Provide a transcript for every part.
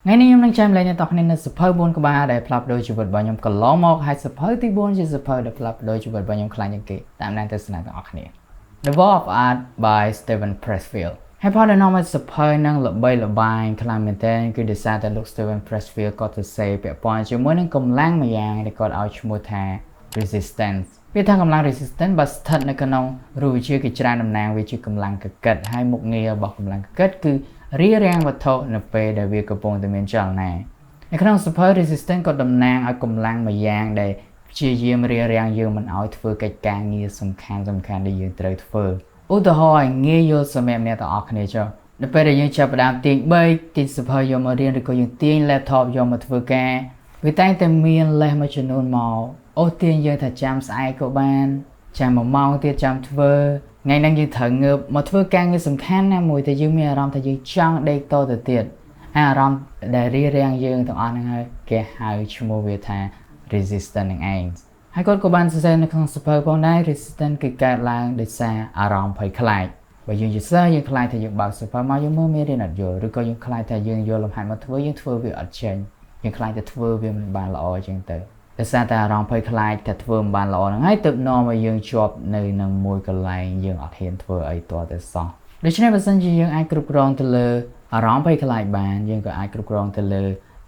ngày nay em đang xem lại nhà tộc nên là support 4 của ba để plug đôi chụp vật bao nhiêu còn ló một hay support tí 4 chỉ support để plug đôi chụp vật bao nhiêu khai những kỳ tạm đang tới sân học này The Wall of Art by Steven Pressfield hay part of normal support năng lực bay là bài khai mình tên cứ design tại lúc Steven Pressfield có thể say bẻ point chỉ mới năng công lang mà dạng để có áo chmua thà resistance vì thằng công lang resistance bật thật là cái nông rồi chưa cái trang nằm nàng vì chưa công lang cực cật hay một nghề bọc công lang cực cật cứ ria rang vật thô là về để việc cập bông từ miền tròn nàyในขณะ support resistance ก็ดำนางเอากำลังมาอย่างได้ชี้ยืมเรียงยืมมันเอาធ្វើកិច្ចការងារសំខាន់ដែលយើងត្រូវធ្វើឧទាហរណ៍ងារយកសម្រាប់អ្នកទាំងអស់គ្នាចុះដល់ពេលដែលយើងចាប់ផ្ដើមទាញ3ទាញ support យកមករៀនឬក៏យើងទាញ laptop យកមកធ្វើការវាតែងតែមានលេសមួយចំនួនមកអូទាញយើងថាចាំស្អែកក៏បានចាំ1ម៉ោងទៀតចាំធ្វើថ្ងៃហ្នឹងយើងត្រូវងើបមកធ្វើការងារសំខាន់ណាមួយតែយើងមានអារម្មណ៍ថាយើងចង់ដេកតទៅទៀតអារម្មណ៍ដែលរៀបរៀងយើងទាំងអស់ហ្នឹងហើយគេហៅឈ្មោះវាថា resistance នឹងឯងហើយគាត់ក៏បានសរសេរនៅក្នុង support ផងដែរ resistance គឺកើតឡើងដោយសារអារម្មណ៍ភ័យខ្លាចបើយើងយល់យើងខ្លាចថាយើងបើក support មកយើងមើលមេរៀនអត់យល់ឬក៏យើងខ្លាចថាយើងយល់លំហាត់មកធ្វើយើងធ្វើវាអត់ចេញយើងខ្លាចតែធ្វើវាមិនបានល្អអញ្ចឹងទៅដោយសារតែអារម្មណ៍ភ័យខ្លាចតែធ្វើមិនបានល្អហ្នឹងហើយទើបនាំឲ្យយើងជាប់នៅនឹងមួយកន្លែងយើងអត់ហ៊ានធ្វើអីទាល់តែសោះដូច្នេះបើសិនជាយើងអាចគ្រប់គ្រងទៅលើអារម្មណ៍ភ័យខ្លាចបានយើងក៏អាចគ្រប់គ្រងទៅលើ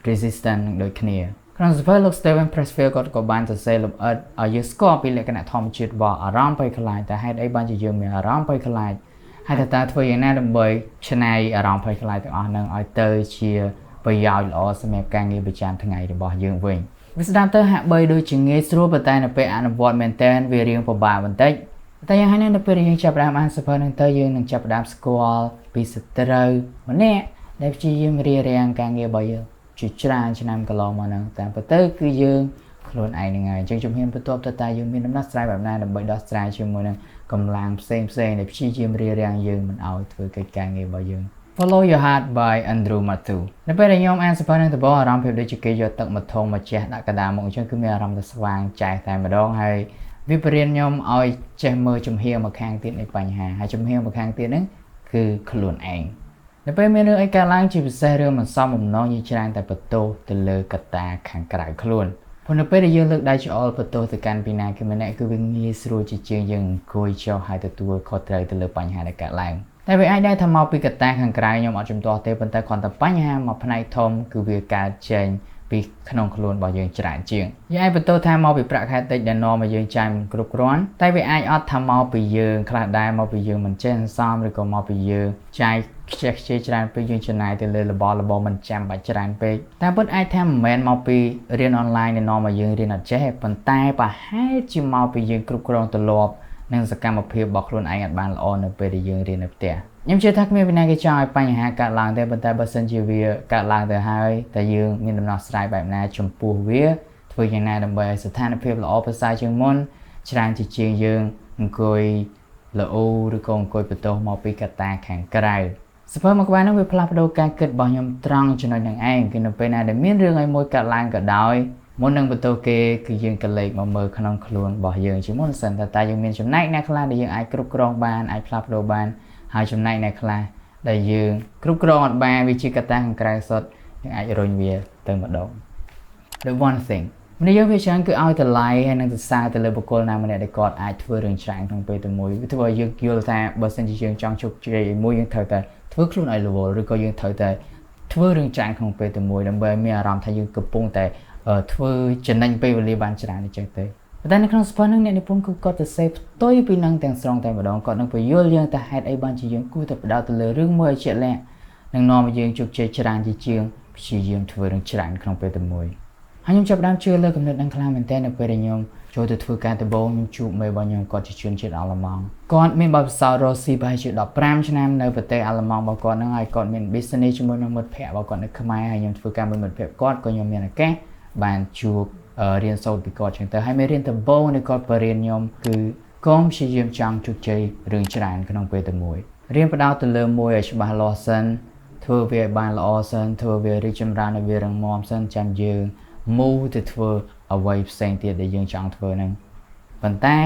resistance នឹងដូចគ្នាក្នុង support លោក Steven Pressfield គាត់ក៏បានសរសេរលម្អិតឲ្យយើងស្គាល់ពីលក្ខណៈធម្មជាតិរបស់អារម្មណ៍ភ័យខ្លាចតែហេតុអីបានជាយើងមានអារម្មណ៍ភ័យខ្លាចហើយតើធ្វើយ៉ាងណាដើម្បីឆ្នៃអារម្មណ៍ភ័យខ្លាចទាំងអស់ហ្នឹងឲ្យទៅជាប្រយោជន៍ល្អសម្រាប់ការងារប្រចាំថ្ងៃរបស់យើងវិញវាស្ដាប់ទៅហាក់បីដូចជាងាយស្រួលប៉ុន្តែនៅពេលអនុវត្តមែនតើវារៀងពិបាកបន្តិចតែយ៉ាងហើយនៅពេលយើងចាប់ផ្ដើមអាន support ហ្នឹងទៅយើងនឹងចាប់ផ្ដើមស្គាល់ពីសត្រូវម្នាក់ដែលព្យាយាមរៀបរៀងការងាររបស់យើងជាច្រើនឆ្នាំកន្លងមកហ្នឹងតាមពិតទៅគឺយើងខ្លួនឯងហ្នឹងហើយអញ្ចឹងជំហានបន្ទាប់ទៅតែយើងមានដំណោះស្រាយបែបណាដើម្បីដោះស្រាយជាមួយនឹងកម្លាំងផ្សេងដែលព្យាយាមរៀបរៀងយើងមិនឲ្យធ្វើកិច្ចការងាររបស់យើងFollow Your Heart by Andrew Matthew នៅពេលដែលខ្ញុំអាន support នឹងដំបូងអារម្មណ៍ភាពដូចជាគេយកទឹកមកធំមកជះដាក់កណ្ដាលមុខអញ្ចឹងគឺមានអារម្មណ៍ទៅស្វាងចែកតែម្ដងហើយវាបរៀនខ្ញុំឲ្យចេះមើលជំហានមកខាងទៀតនៃបញ្ហាហើយជំហានមកខាងទៀតហ្នឹងគឺខ្លួនឯងនៅពេលមានរឿងអីកើតឡើងជាពិសេសរឿងមិនសមបំណងយើងច្រើនតែបន្ទោសទៅលើកត្តាខាងក្រៅខ្លួនព្រោះនៅពេលដែលយើងលើកដៃច្អល់បន្ទោសទៅកាន់ពីណាគេម្នាក់គឺវាងាយស្រួលជាជាងយើងអង្គុយចុះហើយទទួលខុសត្រូវទៅលើបញ្ហាដែលកើតឡើងតែវាអាចដែរថាមកពីកត្តាខាងក្រៅខ្ញុំអត់ជំទាស់ទេប៉ុន្តែគ្រាន់តែបញ្ហាមួយផ្នែកធំគឺវាកើតចេញពីក្នុងខ្លួនរបស់យើងច្រើនជាងយើងអាចបន្ទោសថាមកពីប្រាក់ខែតិចដែលនាំឲ្យយើងចាយមិនគ្រប់គ្រាន់តែវាអាចអត់ថាមកពីយើងខ្លះដែរមកពីយើងមិនចេះសន្សំឬក៏មកពីយើងចាយខ្ជិះខ្ជាយច្រើនពេកយើងចំណាយទៅលើរបស់មិនចាំបាច់ច្រើនពេកតែពិតអាចថាមិនមែនមកពីរៀនអនឡាញដែលនាំឲ្យយើងរៀនអត់ចេះប៉ុន្តែប្រហែលជាមកពីយើងគ្រប់គ្រងទម្លាប់និងសកម្មភាពរបស់ខ្លួនឯងអាចបានល្អនៅពេលដែលយើងរៀននៅផ្ទះខ្ញុំជឿថាគ្មានវិណាគេចង់ឲ្យបញ្ហាកើតឡើងទេប៉ុន្តែបើសិនជាវាកើតឡើងទៅហើយតែយើងមានដំណោះស្រាយបែបណាចំពោះវាធ្វើយ៉ាងណាដើម្បីឲ្យស្ថានភាពល្អប្រសើរជាងមុនច្រើនជាជាងយើងអង្គុយល្អឬក៏អង្គុយបន្ទោសមកពីកត្តាខាងក្រៅសភៅមកក្បាលនោះវាផ្លាស់ប្ដូរការគិតរបស់ខ្ញុំត្រង់ចំណុចហ្នឹងឯងគឺនៅពេលណាដែលមានរឿងអីមួយកើតឡើងក៏ដោយមុននឹងបន្ទោសគេគឺយើងក៏លេចមកមើលក្នុងខ្លួនរបស់យើងជាមុនសិនតែយើងមានចំណែកណាខ្លះដែលយើងអាចគ្រប់គ្រងបានអាចផ្លាស់ប្ដូរបានហើយចំណែកណាខ្លះដែលយើងគ្រប់គ្រងអត់បានវាជាកត្តាខាងក្រៅសុទ្ធយើងអាចរុញវាទៅម្ដង The one thing មនុស្សយើងវាច្រើនគឺឲ្យតម្លៃហើយនឹងសរសើរទៅលើបុគ្គលណាម្នាក់ដែលគាត់អាចធ្វើរឿងច្រើនក្នុងពេលតែមួយវាធ្វើឲ្យយើងយល់ថាបើសិនជាយើងចង់ជោគជ័យឲ្យមួយយើងត្រូវតែធ្វើខ្លួនឲ្យរវល់ឬក៏យើងត្រូវតែធ្វើរឿងច្រើនក្នុងពេលតែមួយដើម្បីឲ្យមានអារម្មណ៍ថាយើងកំពុងតែធ្វើចំណេញពេលវេលាបានច្រើនអញ្ចឹងទៅប៉ុន្តែនៅក្នុង support ហ្នឹងអ្នកនិពន្ធគឺគាត់ទៅសេផ្ទុយពីនឹងទាំងស្រុងតែម្ដងគាត់នឹងពន្យល់យើងថាហេតុអីបានជាយើងគួរតែបដោតទៅលើរឿងមួយឲ្យជាក់លាក់នឹងនាំឲ្យយើងជោគជ័យច្រើនជាជាងព្យាយាមធ្វើរឿងច្រើនក្នុងពេលតែមួយហើយខ្ញុំចាប់ផ្ដើមជឿលើគំនិតហ្នឹងខ្លាំងមែនទែននៅពេលដែលខ្ញុំចូលទៅធ្វើការដំបូងខ្ញុំជួបមេរបស់ខ្ញុំគាត់ជាជនជាតិអាល្លឺម៉ង់គាត់មានបទពិសោធន៍រស់ស៊ីប្រហែលជា15ឆ្នាំនៅប្រទេសអាល្លឺម៉ង់របស់គាត់ហ្នឹងហើយគាត់មាន business ជាមួយនឹងមិត្តភ័ក្តិរបស់គាត់នៅខ្មែរហើយខ្ញុំធ្វើការមួយមិត្តភ័ក្តិគាត់ក៏ខ្ញុំមានឱកាសបានជួបរៀនសូត្រពីគាត់ចឹងទៅហើយមេរៀនដំបូងនៃគាត់បរៀនខ្ញុំគឺកុំព្យាយាមចង់ជោគជ័យរឿងច្រើនក្នុងពេលតែមួយរៀនផ្ដោតទៅលើមួយឲ្យច្បាស់លាស់សិនធ្វើវាឲ្យបានល្អសិនធ្វើវារីកចម្រើនឲ្យវារឹងមាំសិនចាំយើង move ទៅធ្វើអ្វីផ្សេងទៀតដែលយើងចង់ធ្វើហ្នឹងប៉ុន្តែ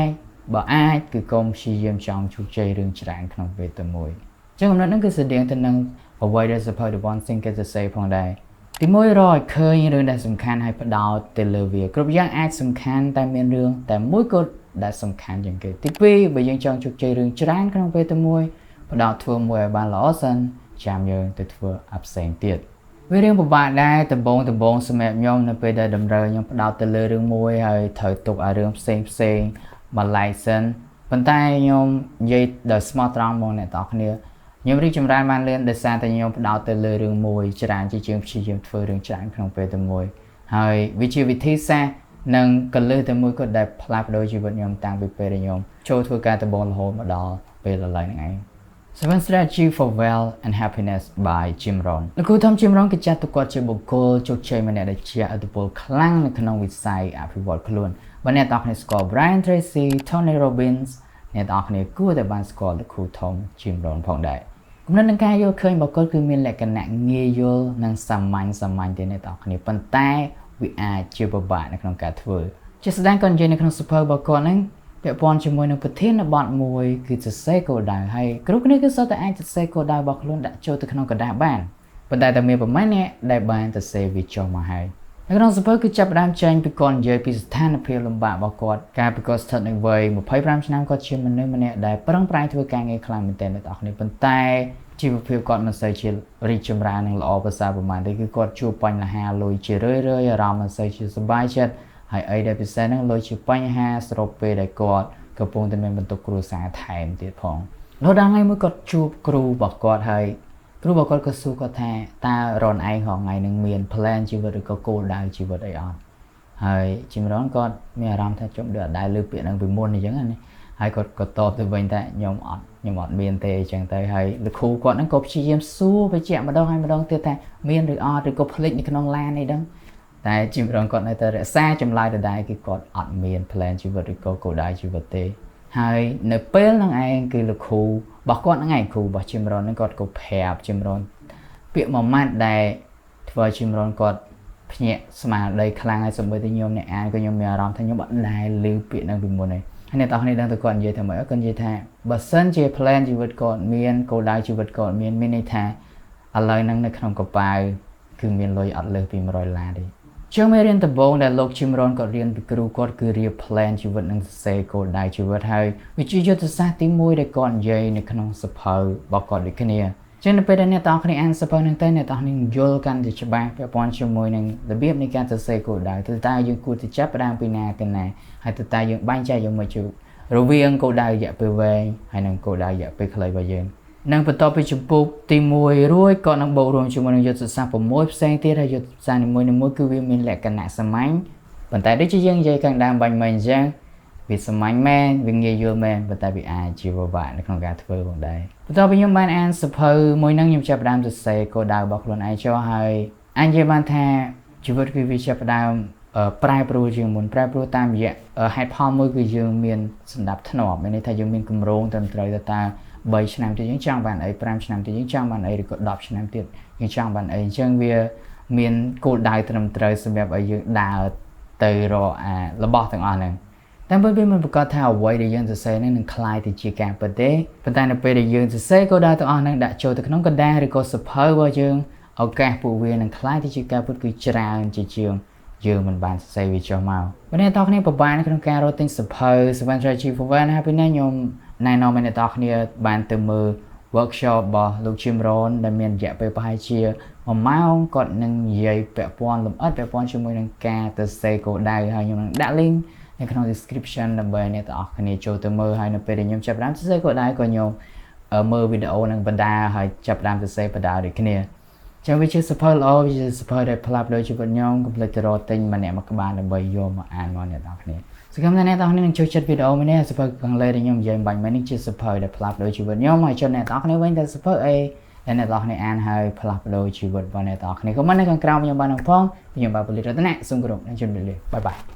បើអាចគឺកុំព្យាយាមចង់ជោគជ័យរឿងច្រើនក្នុងពេលតែមួយចឹងកំណត់ហ្នឹងគឺស្តៀងទៅនឹងអ្វីដែល support the one thing គេទៅ say ផងដែរ ទីមួយរកឃើញរឿងដែលសំខាន់ឲ្យផ្ដោតទៅលើវាគ្រប់យ៉ាងអាចសំខាន់តែមានរឿងតែមួយគត់ដែលសំខាន់ជាងគេទីពីរបើយើងចង់ជោគជ័យរឿងច្រើនក្នុងពេលតែមួយផ្ដោតធ្វើមួយឲ្យបានល្អសិនចាំយើងទៅធ្វើអាផ្សេងទៀតវារឿងពិបាកដែរដំបូងសម្រាប់ខ្ញុំនៅពេលដែលតម្រូវខ្ញុំផ្ដោតទៅលើរឿងមួយហើយត្រូវទុកឲ្យរឿងផ្សេងបន្លែកសិនប៉ុន្តែខ្ញុំនិយាយដោយស្មោះត្រង់មកអ្នកនរគ្នាខ្ញុំរីកចម្រើនបានលឿនដោយសារតែខ្ញុំផ្ដោតទៅលើរឿងមួយច្រើនជាជាងព្យាយាមធ្វើរឿងច្រើនក្នុងពេលតែមួយហើយវាជាវិធីសាស្ត្រនិងកលឹះតែមួយក៏ដែលផ្លាស់ប្ដូរជីវិតខ្ញុំតាំងពីពេលដែលខ្ញុំចូលធ្វើការដំបូងរហូតមកដល់ពេលឥឡូវហ្នឹងឯង Seven Strategy for Wealth and Happiness by Jim Rohn លោកគ្រូធំ Jim Rohn គេចាត់ទុកគាត់ជាបុគ្គលជោគជ័យម្នាក់ដែលជាឥទ្ធិពលខ្លាំងនៅក្នុងវិស័យអភិវឌ្ឍខ្លួនបើអ្នកទាំងអស់គ្នាស្គាល់ Brian Tracy Tony Robbins អ្នកទាំងអស់គ្នាគួរតែបានស្គាល់លោកគ្រូធំ Jim Rohn ផងដែរគំនិតនៃការយល់ឃើញបុគ្គលគឺមានលក្ខណៈងាយយល់និងសាមញ្ញទេអ្នកទាំងអស់គ្នាប៉ុន្តែវាអាចជាពិបាកនៅក្នុងការធ្វើជាស្ដែងក៏និយាយនៅក្នុងសភៅបុគ្គលហ្នឹងពាក់ព័ន្ធជាមួយនឹងប្រធានបទមួយគឺសរសេរគោលដៅហើយគ្រប់គ្នាគឺសុទ្ធតែអាចសរសេរគោលដៅរបស់ខ្លួនដាក់ចូលទៅក្នុងกระดาษបានប៉ុន្តែតែមានប្រមាណអ្នកដែលបានសរសេរវាចុះមកហើយនៅក្នុងសភៅគឺចាប់ផ្ដើមចេញពីគាត់និយាយពីស្ថានភាពលំបាករបស់គាត់កាលពីគាត់ស្ថិតនៅវ័យ25ឆ្នាំគាត់ជាមនុស្សម្នាក់ដែលប្រឹងប្រែងធ្វើការងារខ្លាំងមែនទែនអ្នកនរគ្នាប៉ុន្តែជីវភាពគាត់មិនសូវជារីកចម្រើននិងល្អប្រសើរប្រហែលទេគឺគាត់ជួបបញ្ហាលុយជារឿយអារម្មណ៍មិនសូវជាសប្បាយចិត្តហើយអីដែលពិសេសហ្នឹងលុយជាបញ្ហាស្របពេលដែលគាត់កំពុងតែមានបន្ទុកគ្រួសារថែមទៀតផងរហូតដល់ថ្ងៃមួយគាត់ជួបគ្រូរបស់គាត់ហើយគ្រូរបស់គាត់ក៏សួរគាត់ថាតើរនឯងរងថ្ងៃនឹងមាន plan ជីវិតឬក៏គោលដៅជីវិតអីអត់ហើយជីមរនគាត់មានអារម្មណ៍ថាខ្ញុំដូចអត់ដែលលើពាក្យហ្នឹងពីមុនអញ្ចឹងណាហើយគាត់ក៏តបទៅវិញថាខ្ញុំអត់មានទេអញ្ចឹងទៅហើយលោកគ្រូគាត់ហ្នឹងក៏ព្យាយាមសួរបញ្ជាក់ម្ដងហើយម្ដងទៀតថាមានឬអត់ឬក៏ភ្លេចនៅក្នុងឡានអីហ្នឹងតែជីមរនគាត់នៅតែរក្សាចម្លើយដដែលគឺគាត់អត់មាន plan ជីវិតឬក៏គោលដៅជីវិតទេហើយនៅពេលហ្នឹងឯងគឺលោកគ្រូរបស់គាត់ហ្នឹងឯងគ្រូរបស់ជីមរនហ្នឹងគាត់ក៏ប្រាប់ជីមរនពាក្យមួយម៉ាត់ដែលធ្វើជីមរនគាត់ភ្ញាក់ស្មារតីខ្លាំងហើយសូម្បីតែខ្ញុំអ្នកអានក៏ខ្ញុំមានអារម្មណ៍ថាខ្ញុំអត់ដែលឮពាក្យហ្នឹងពីមុនទេហើយអ្នកទាំងគ្នាដឹងទៅគាត់និយាយថាម៉េចគាត់និយាយថាបើសិនជា plan ជីវិតគាត់មានគោលដៅជីវិតគាត់មានន័យថាឥឡូវហ្នឹងនៅក្នុងកប៉ាល់គឺមានលុយអត់លើសពី$100ទេជាងមេរៀនដំបូងដែលលោក Jim Rohn គាត់រៀនពីគ្រូគាត់គឺរៀប plan ជីវិតនិងសរសេរគោលដៅជីវិតហើយវាជាយុទ្ធសាស្ត្រទី1ដែលគាត់និយាយនៅក្នុងសភៅរបស់គាត់ដូចគ្នាចឹងនៅពេលដែលអ្នកទាំងគ្នាអានសភៅហ្នឹងទៅអ្នកទាំងគ្នាយល់កាន់តែច្បាស់ពាក់ព័ន្ធជាមួយនឹងរបៀបនៃការសរសេរគោលដៅតើយើងគួរទៅចាប់ផ្ដើមពីណាទៅណាហើយតើយើងបែងចែកយ៉ាងម៉េចរវាងគោលដៅរយៈពេលវែងហើយនិងគោលដៅរយៈពេលខ្លីរបស់យើងនឹងបន្ទាប់ពីចម្ពោះទី1រួចក៏នឹងបូករួមជាមួយនឹងយុទ្ធសាស្ត្រ6ផ្សេងទៀតហើយយុទ្ធសាស្ត្រនីមួយៗគឺវាមានលក្ខណៈសាមញ្ញប៉ុន្តែដូចជាយើងនិយាយខាងដើមបាញ់មិញអញ្ចឹងវាសាមញ្ញមែនវាងាយយល់មែនប៉ុន្តែវាអាចជាពិបាកនៅក្នុងការធ្វើផងដែរបន្ទាប់ពីខ្ញុំបានអានសភៅមួយហ្នឹងខ្ញុំចាប់ផ្ដើមសរសេរគោលដៅរបស់ខ្លួនឯងចុះហើយអញនិយាយបានថាជីវិតគឺវាចាប់ផ្ដើមប្រែប្រួលជាងមុនប្រែប្រួលតាមរយៈហេតុផលមួយគឺយើងមានសម្ដាប់ធ្នាប់មានន័យថាយើងមានគម្រោងត្រឹមត្រូវតើ3ឆ្នាំទៀតយើងចង់បានអី5ឆ្នាំទៀតយើងចង់បានអីឬក៏10ឆ្នាំទៀតយើងចង់បានអីអញ្ចឹងវាមានគោលដៅត្រឹមត្រូវសម្រាប់ឲ្យយើងដើរទៅរករបស់ទាំងអស់ហ្នឹងតែពេលវាមិនប្រកាសថាអ្វីដែលយើងសរសេរហ្នឹងនឹងคล้ายទៅជាការពិតទេប៉ុន្តែនៅពេលដែលយើងសរសេរគោលដៅទាំងអស់ហ្នឹងដាក់ចូលទៅក្នុងកណ្ដាលឬក៏សភៅរបស់យើងឱកាសពួកវានឹងคล้ายទៅជាការពិតគឺច្រើនជាជាងយើងមិនបានសរសេរវាចុះមកបើអ្នកទាំងគ្នាពិបាកនៅក្នុងការរកទិញសភៅ Seven Strategy for Wealth and Happiness ខ្ញុំណែនាំឲ្យអ្នកទាំងគ្នាបានទៅមើល workshop របស់លោក Jim Rohn ដែលមានរយៈពេលប្រហែលជា1ម៉ោងគាត់នឹងនិយាយពាក់ព័ន្ធលម្អិតពាក់ព័ន្ធជាមួយនឹងការទៅសេគោលដៅហើយខ្ញុំនឹងដាក់ link នៅក្នុង description ដើម្បីអ្នកទាំងអស់គ្នាចូលទៅមើលហើយនៅពេលដែលខ្ញុំចាប់ផ្ដើមសរសេរគោលដៅក៏ខ្ញុំមើលវីដេអូនឹងបណ្ដាហើយចាប់ផ្ដើមសរសេរបណ្ដាដូចគ្នាចឹងវាជាសភៅល្អវាជាសភៅដែលផ្លាស់ប្ដូរជីវិតខ្ញុំកុំភ្លេចទៅរកទិញម្នាក់មួយក្បាលដើម្បីយកមកអានមកអ្នកទាំងគ្នាសង្ឃឹមថាអ្នកទាំងគ្នានឹងចូលចិត្តវីដេអូមួយនេះសភៅខាងលើដែលខ្ញុំនិយាយបាញ់មិញនេះជាសភៅដែលផ្លាស់ប្ដូរជីវិតខ្ញុំហើយចូលអ្នកទាំងគ្នាវិញតែសភៅអីដែលអ្នកទាំងគ្នាអានហើយផ្លាស់ប្ដូរជីវិតរបស់អ្នកទាំងគ្នាក៏មិននៅខាងក្រោមខ្ញុំបានផងខ្ញុំបាទពលិករតនៈសូមគោរពនិងជម្រាបលាបាយបាយ